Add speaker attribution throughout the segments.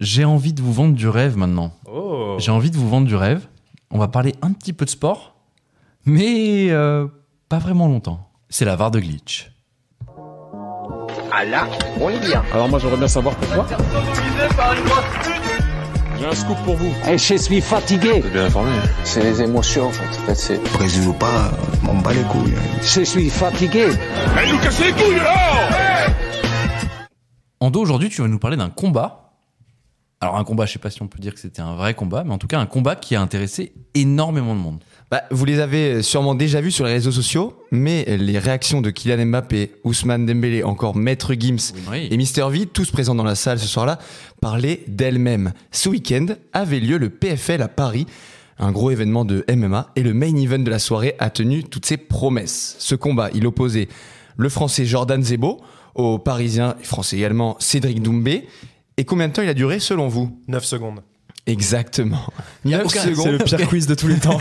Speaker 1: j'ai envie de vous vendre du rêve maintenant.
Speaker 2: Oh.
Speaker 1: J'ai envie de vous vendre du rêve. On va parler un petit peu de sport, mais pas vraiment longtemps. C'est la VAR de glitch.
Speaker 3: Ah là, on est bien.
Speaker 4: Alors moi j'aimerais bien savoir pourquoi. J'ai un scoop pour vous.
Speaker 3: Et je suis fatigué.
Speaker 4: T'es bien informé.
Speaker 3: C'est les émotions en fait. C'est...
Speaker 5: Brésil ou pas, m'en bats les couilles.
Speaker 3: Je suis fatigué.
Speaker 4: Elle nous casse les couilles là.
Speaker 1: Ando, aujourd'hui, tu vas nous parler d'un combat. Alors un combat, je sais pas si on peut dire que c'était un vrai combat, mais en tout cas un combat qui a intéressé énormément de monde.
Speaker 6: Vous les avez sûrement déjà vus sur les réseaux sociaux, mais les réactions de Kylian Mbappé, Ousmane Dembélé, encore Maître Gims et Mister V, tous présents dans la salle ce soir-là, parlaient d'elles-mêmes. Ce week-end avait lieu le PFL à Paris, un gros événement de MMA, et le main event de la soirée a tenu toutes ses promesses. Ce combat, il opposait le Français Jordan Zebo au Parisien et Français également Cédric Doumbé. Et combien de temps il a duré selon vous ?
Speaker 2: 9 secondes.
Speaker 6: Exactement. 9 secondes.
Speaker 2: C'est le pire quiz de tous les temps.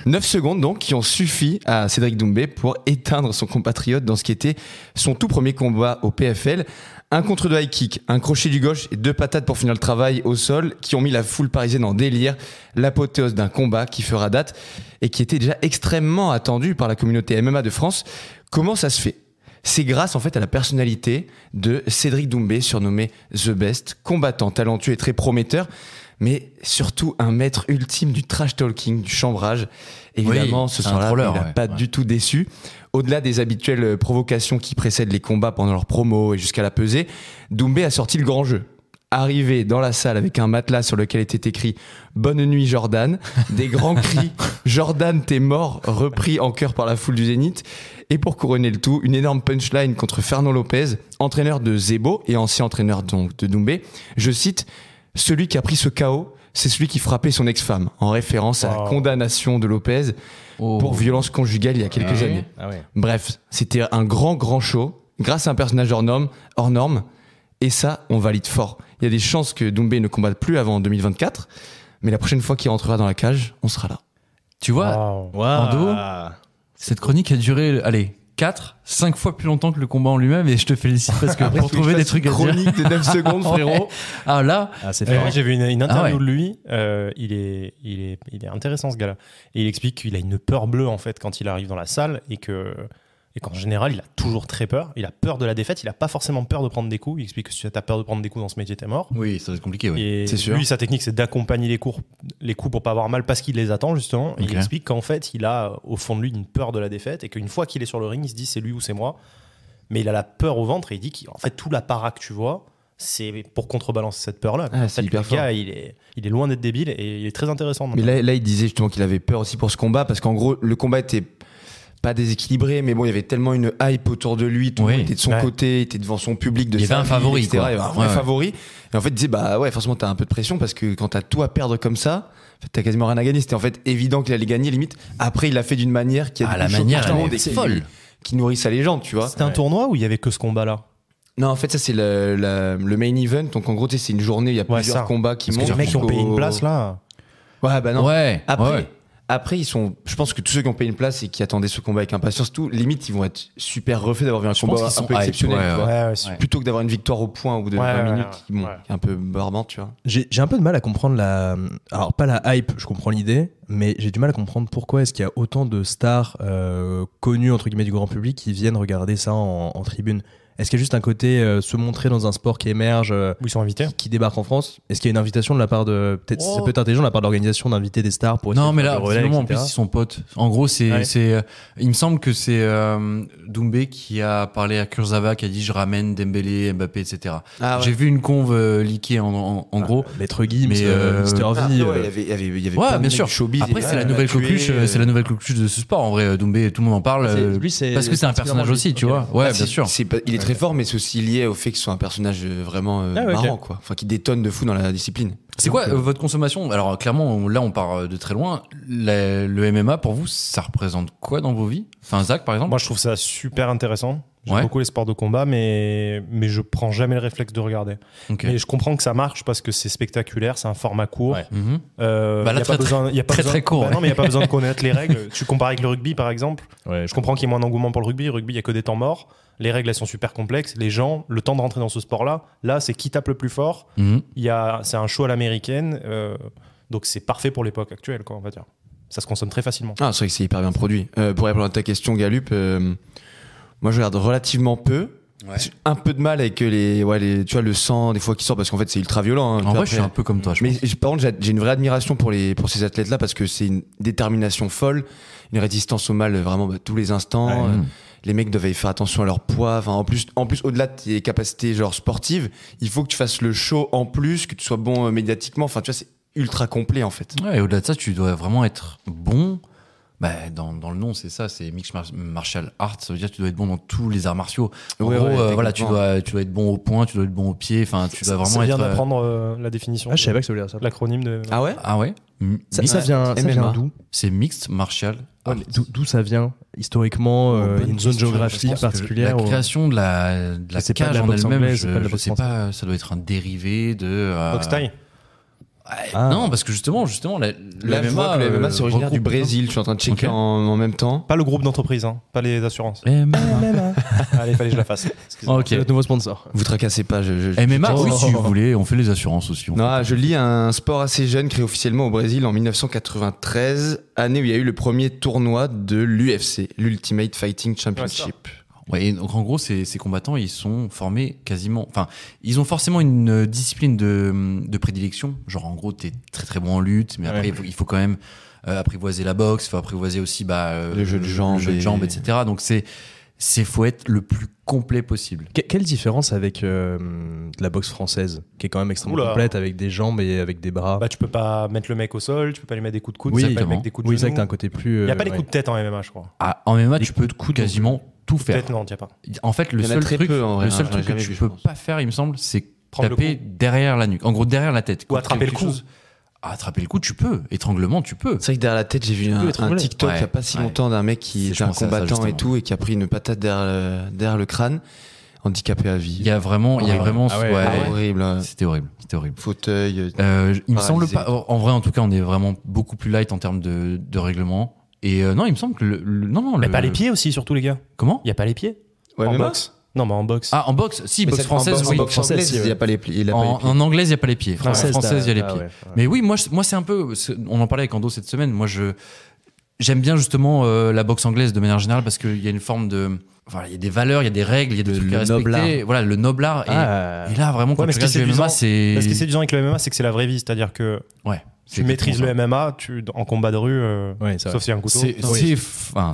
Speaker 6: 9 secondes donc qui ont suffi à Cédric Doumbé pour éteindre son compatriote dans ce qui était son tout premier combat au PFL. Un contre deux high kick, un crochet du gauche et 2 patates pour finir le travail au sol qui ont mis la foule parisienne en délire. L'apothéose d'un combat qui fera date et qui était déjà extrêmement attendu par la communauté MMA de France. Comment ça se fait ? C'est grâce en fait à la personnalité de Cédric Doumbé, surnommé The Best, combattant talentueux et très prometteur, mais surtout un maître ultime du trash talking, du chambrage. Évidemment, ce soir-là, il n'a pas du tout déçu. Au-delà des habituelles provocations qui précèdent les combats pendant leur promo et jusqu'à la pesée, Doumbé a sorti le grand jeu. Arrivé dans la salle avec un matelas sur lequel était écrit « Bonne nuit Jordan », des grands cris « Jordan, t'es mort » repris en chœur par la foule du Zénith. Et pour couronner le tout, une énorme punchline contre Fernand Lopez, entraîneur de Zebo et ancien entraîneur donc de Doumbé. Je cite « Celui qui a pris ce KO, c'est celui qui frappait son ex-femme », en référence à la condamnation de Lopez pour violence conjugale il y a quelques années. Bref, c'était un grand show, grâce à un personnage hors norme, et ça, on valide fort. Il y a des chances que Doumbé ne combatte plus avant 2024, mais la prochaine fois qu'il rentrera dans la cage, on sera là.
Speaker 1: Tu vois, Ando, cette chronique a duré, 4-5 fois plus longtemps que le combat en lui-même, et je te félicite parce que pour trouver des trucs à dire.
Speaker 6: Chronique de 9 secondes, frérot.
Speaker 1: Ah là,
Speaker 2: c'est moi j'ai vu une interview de lui. Il est intéressant ce gars-là. Et il explique qu'il a une peur bleue en fait quand il arrive dans la salle et qu'en général il a toujours très peur. Il a peur de la défaite. Il a pas forcément peur de prendre des coups. Il explique que si tu as peur de prendre des coups dans ce métier, t'es mort.
Speaker 1: Oui, ça va être compliqué. Oui.
Speaker 2: Et
Speaker 1: c'est sûr.
Speaker 2: Lui, sa technique, c'est d'accompagner les coups pour pas avoir mal parce qu'il les attend justement. Et il explique qu'en fait, il a au fond de lui une peur de la défaite et qu'une fois qu'il est sur le ring, il se dit c'est lui ou c'est moi. Mais il a la peur au ventre et il dit qu'en fait tout l'apparat que tu vois, c'est pour contrebalancer cette peur-là.
Speaker 6: Ah, c'est hyper fort.
Speaker 2: Le gars, il est loin d'être débile et il est très intéressant.
Speaker 6: Mais là, il disait justement qu'il avait peur aussi pour ce combat parce qu'en gros, le combat était pas déséquilibré, mais bon, il y avait tellement une hype autour de lui, tout le monde était de son côté, il était devant son public,
Speaker 1: il y avait un favori,
Speaker 6: etc. Il y avait un vrai favori. Et en fait, il disait, forcément, t'as un peu de pression parce que quand t'as tout à perdre comme ça, en fait, t'as quasiment rien à gagner. C'était en fait évident qu'il allait gagner, limite. Après, il l'a fait d'une manière qui a
Speaker 1: la manière, c'est folle.
Speaker 6: Qui nourrit sa légende, tu vois.
Speaker 2: C'était un tournoi où il y avait que ce combat-là?
Speaker 6: Non, en fait, ça, c'est le main event. Donc, en gros, c'est une journée, il y a plusieurs combats qui montent.
Speaker 2: Parce que les mecs qui ont payé une place, là.
Speaker 6: Ouais, bah non.
Speaker 1: Après,
Speaker 6: Après, je pense que tous ceux qui ont payé une place et qui attendaient ce combat avec impatience, limite, ils vont être super refaits d'avoir vu un combat un peu exceptionnel. Plutôt que d'avoir une victoire au point au bout de 20 minutes qui est un peu barbante, tu vois.
Speaker 7: J'ai un peu de mal à comprendre alors pas la hype, je comprends l'idée, mais j'ai du mal à comprendre pourquoi est-ce qu'il y a autant de stars connues, entre guillemets, du grand public qui viennent regarder ça en tribune. Est-ce qu'il y a juste un côté se montrer dans un sport qui émerge, où
Speaker 2: ils sont invités,
Speaker 7: qui débarque en France? Est-ce qu'il y a une invitation de la part de ça peut être intelligent de la part de l'organisation d'inviter des stars pour
Speaker 1: non mais là en plus ils sont potes. En gros c'est il me semble que c'est Doumbé qui a parlé à Kurzawa qui a dit je ramène Dembélé, Mbappé, etc. J'ai vu une conve leakée en gros.
Speaker 7: Maître Gims, Mister V.
Speaker 6: Il y avait
Speaker 1: bien sûr.
Speaker 6: Showbiz.
Speaker 1: Après c'est la nouvelle coqueluche, c'est la nouvelle coqueluche de ce sport. En vrai, Doumbé, tout le monde en parle parce que c'est un personnage aussi, tu vois. Ouais, bien sûr.
Speaker 6: Il est très fort, mais c'est aussi lié au fait que ce soit un personnage vraiment marrant, quoi. Enfin, qui détonne de fou dans la discipline.
Speaker 1: C'est quoi votre consommation? Alors clairement, là on part de très loin. Le MMA pour vous, ça représente quoi dans vos vies? Enfin, Zach par exemple.
Speaker 2: Moi je trouve ça super intéressant. J'aime beaucoup les sports de combat, mais je prends jamais le réflexe de regarder. Mais je comprends que ça marche parce que c'est spectaculaire, c'est un format court.
Speaker 1: Il y a pas besoin, très court.
Speaker 2: Non, mais il y a pas besoin de connaître les règles. Tu compares avec le rugby par exemple. Je comprends qu'il y ait moins d'engouement pour le rugby. Le rugby, il y a que des temps morts. Les règles, elles sont super complexes. Les gens, le temps de rentrer dans ce sport-là, là, c'est qui tape le plus fort. C'est un show à l'américaine. Donc, c'est parfait pour l'époque actuelle, quoi, on va dire. Ça se consomme très facilement.
Speaker 6: Ah, c'est vrai que c'est hyper bien produit. Pour répondre à ta question, Galup, moi, je regarde relativement peu.
Speaker 1: Ouais.
Speaker 6: J'ai un peu de mal avec tu vois, le sang des fois qui sort parce qu'en fait c'est ultra violent.
Speaker 1: En vrai, je suis un peu comme toi.
Speaker 6: Mais par contre, j'ai une vraie admiration pour ces athlètes-là parce que c'est une détermination folle, une résistance au mal vraiment tous les instants. Les mecs doivent faire attention à leur poids. Enfin, en plus, au-delà de tes capacités genre sportives, il faut que tu fasses le show en plus, que tu sois bon médiatiquement. Enfin, tu vois, c'est ultra complet en fait.
Speaker 1: Ouais, et au-delà de ça, tu dois vraiment être bon. Bah, dans le nom, c'est ça, c'est Mixed Martial Arts. Ça veut dire que tu dois être bon dans tous les arts martiaux. En gros, voilà, tu dois être bon au point, tu dois être bon au pied. Enfin, tu dois vraiment être.
Speaker 2: C'est bien d'apprendre la définition.
Speaker 7: Ah, je savais pas que ça voulait dire ça.
Speaker 2: L'acronyme de.
Speaker 6: Ah ouais.
Speaker 7: Ça vient d'où?
Speaker 1: C'est Mixed Martial Arts.
Speaker 7: D'où ça vient historiquement, une zone géographique particulière.
Speaker 1: La création de la cage en elle-même, je sais pas, ça doit être un dérivé de.
Speaker 2: Boxe Thai.
Speaker 1: Non, parce que justement,
Speaker 6: le MMA, c'est originaire du Brésil. Je suis en train de checker en même temps.
Speaker 2: Pas le groupe d'entreprise, hein, pas les assurances.
Speaker 1: MMA.
Speaker 2: Allez, fallait que je la fasse.
Speaker 1: Ok.
Speaker 7: C'est notre nouveau sponsor.
Speaker 6: Vous tracassez pas.
Speaker 1: MMA, oui, si vous voulez, on fait les assurances aussi.
Speaker 6: Non, je lis un sport assez jeune créé officiellement au Brésil en 1993, année où il y a eu le premier tournoi de l'UFC, l'Ultimate Fighting Championship.
Speaker 1: Ouais, et donc en gros, ces combattants, ils sont formés quasiment. Enfin, ils ont forcément une discipline de prédilection. Genre, en gros, t'es très très bon en lutte, mais après, il faut quand même apprivoiser la boxe, il faut apprivoiser aussi le jeu de jambes, etc. Donc, faut être le plus complet possible.
Speaker 7: Quelle différence avec la boxe française, qui est quand même extrêmement complète, avec des jambes et avec des bras?
Speaker 2: Bah, tu peux pas mettre le mec au sol, tu peux pas lui mettre des coups de coude,
Speaker 7: oui,
Speaker 2: tu peux pas lui mettre des coups de
Speaker 7: genou.
Speaker 2: genou.
Speaker 7: Oui, c'est que t'as un côté plus.
Speaker 2: Il y a pas les coups de tête en MMA, je crois.
Speaker 1: Ah, en MMA, tu peux quasiment tout faire.
Speaker 2: Peut-être non, il y a pas.
Speaker 1: En fait, le seul truc que tu peux pas faire, il me semble, c'est taper derrière la nuque. En gros, derrière la tête.
Speaker 2: Ou attraper le cou.
Speaker 1: Attraper le coup, tu peux. Étranglement, tu peux.
Speaker 6: C'est vrai que derrière la tête, j'ai vu un TikTok il n'y a pas si longtemps d'un mec qui était un combattant et tout et qui a pris une patate derrière le crâne, handicapé à vie.
Speaker 1: Il y a vraiment
Speaker 6: horrible.
Speaker 1: C'était horrible.
Speaker 6: Fauteuil.
Speaker 1: Il me semble pas. En vrai, en tout cas, on est vraiment beaucoup plus light en termes de règlement. Et non, il me semble que
Speaker 2: Mais pas les pieds aussi, surtout les gars.
Speaker 1: Comment?
Speaker 2: Il y a pas les pieds.
Speaker 6: Ouais,
Speaker 2: en
Speaker 6: mais
Speaker 2: boxe. Non, mais en boxe.
Speaker 1: Ah, en boxe, si, boxe française, oui.
Speaker 6: En boxe française, il n'y a pas les pieds.
Speaker 1: En anglaise, il n'y a pas les pieds. Française, il y a les pieds.
Speaker 7: Ouais.
Speaker 1: Mais oui, moi, c'est un peu. On en parlait avec Ando cette semaine. Moi, j'aime bien justement la boxe anglaise de manière générale parce qu'il y a une forme de. Voilà, il y a des valeurs, il y a des règles, il y a des trucs à respecter. Voilà, le noble art. Et là, vraiment, quand tu regardes le MMA, c'est.
Speaker 2: Ce qui est séduisant avec le MMA, c'est que c'est la vraie vie. C'est-à-dire que.
Speaker 1: Ouais.
Speaker 2: Tu maîtrises le MMA en combat de rue, sauf s'il y a un couteau.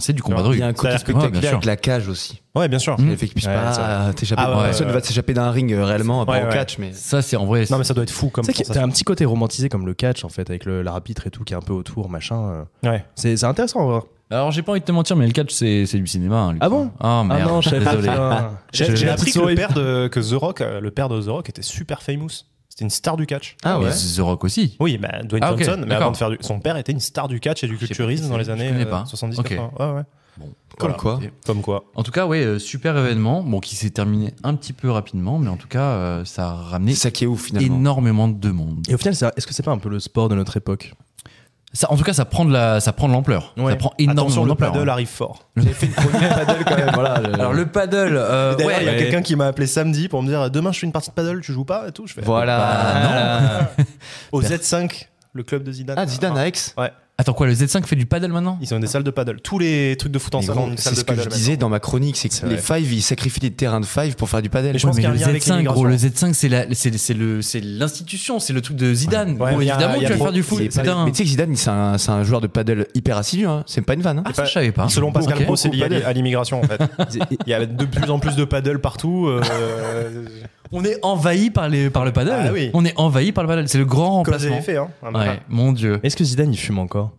Speaker 1: C'est du combat de rue.
Speaker 6: Il y a un côté spectaculaire avec la cage aussi.
Speaker 2: Ouais, bien sûr.
Speaker 6: Le fait que tu puisses pas t'échapper. Personne ne va s'échapper d'un ring réellement, pas en catch. Mais
Speaker 1: ça, c'est en vrai.
Speaker 2: Non, mais ça doit être fou comme ça.
Speaker 7: T'as un petit côté romantisé comme le catch, en fait, avec l'arbitre et tout qui est un peu autour, machin.
Speaker 2: Ouais.
Speaker 7: C'est intéressant à voir.
Speaker 1: Alors, j'ai pas envie de te mentir, mais le catch, c'est du cinéma.
Speaker 7: Ah bon?
Speaker 1: Ah merde.
Speaker 7: Ah non, je savais pas.
Speaker 2: J'ai appris que The Rock, le père de The Rock, était super famous. C'était une star du catch.
Speaker 1: Ah ouais. The Rock aussi.
Speaker 2: Oui, Dwayne Johnson, mais avant de faire son père était une star du catch et du culturisme dans les années 70-80.
Speaker 1: Okay.
Speaker 2: Ouais.
Speaker 1: Bon,
Speaker 6: Comme quoi.
Speaker 1: En tout cas, super événement, qui s'est terminé un petit peu rapidement, mais en tout cas, ça a ramené
Speaker 6: ça qui est ouf, finalement.
Speaker 1: Énormément de monde.
Speaker 7: Et au final, est-ce que c'est pas un peu le sport de notre époque?
Speaker 1: En tout cas, ça prend de l'ampleur.
Speaker 7: Ouais.
Speaker 1: Ça prend énormément d'ampleur.
Speaker 2: Le paddle arrive fort.
Speaker 6: J'ai fait une chronique paddle quand même. Voilà,
Speaker 1: Alors le paddle.
Speaker 2: Il y a quelqu'un qui m'a appelé samedi pour me dire demain je fais une partie de paddle, tu joues pas et tout. Je fais,
Speaker 6: voilà.
Speaker 2: Au Z5, le club de Zidane.
Speaker 6: Ah, Zidane à Aix.
Speaker 2: Ouais.
Speaker 1: Attends quoi, le Z5 fait du paddle maintenant?
Speaker 2: Ils ont des salles de paddle. Tous les trucs de foot en salle ont une salle de paddle.
Speaker 6: C'est ce que je disais dans ma chronique, c'est que les fives, ils sacrifient des terrains de fives pour faire du paddle.
Speaker 2: Je pense qu'il y a un lien avec l'immigration.
Speaker 1: Le Z5, c'est l'institution, c'est le truc de Zidane. Évidemment, tu vas faire du foot.
Speaker 6: Mais tu sais que Zidane, c'est un joueur de paddle hyper assidu. C'est pas une vanne.
Speaker 1: Ah, ça, je savais pas.
Speaker 2: Selon Pascal Pro, c'est lié à l'immigration en fait. Il y a de plus en plus de paddle partout.
Speaker 1: On est envahi par le paddle.
Speaker 2: Ah, oui.
Speaker 1: On est envahi par le paddle. C'est le grand remplacement.
Speaker 2: Fait, hein.
Speaker 1: Ouais, mon Dieu.
Speaker 7: Est-ce que Zidane il fume encore?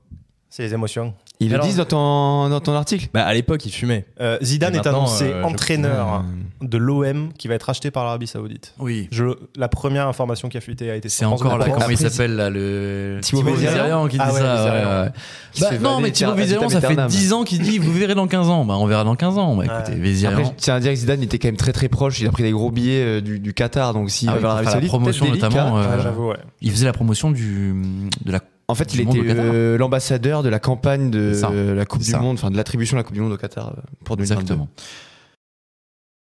Speaker 2: C'est les émotions.
Speaker 6: Ils le disent dans ton article?
Speaker 7: Bah à l'époque il fumait.
Speaker 2: Zidane est annoncé entraîneur de l'OM qui va être acheté par l'Arabie Saoudite.
Speaker 1: Oui.
Speaker 2: La première information qui a fuité a été.
Speaker 1: C'est encore là. Comment il s'appelle là, le
Speaker 6: Thibaut
Speaker 1: Vizerian qui dit ça. Non mais Thibaut Vizerian, ça fait 10 ans qu'il dit vous verrez dans 15 ans. Bah on verra dans 15 ans. Bah écoutez, Vizerian.
Speaker 6: Après, je tiens à dire que Zidane était quand même très très proche. Il a pris des gros billets du Qatar, donc s'il va vers l'Arabie Saoudite,
Speaker 1: promotion notamment.
Speaker 2: J'avoue, ouais.
Speaker 1: Il faisait la promotion de la.
Speaker 6: En fait, il était l'ambassadeur de la campagne de la Coupe du Monde, enfin de l'attribution de la Coupe du Monde au Qatar pour 2022.
Speaker 1: Exactement.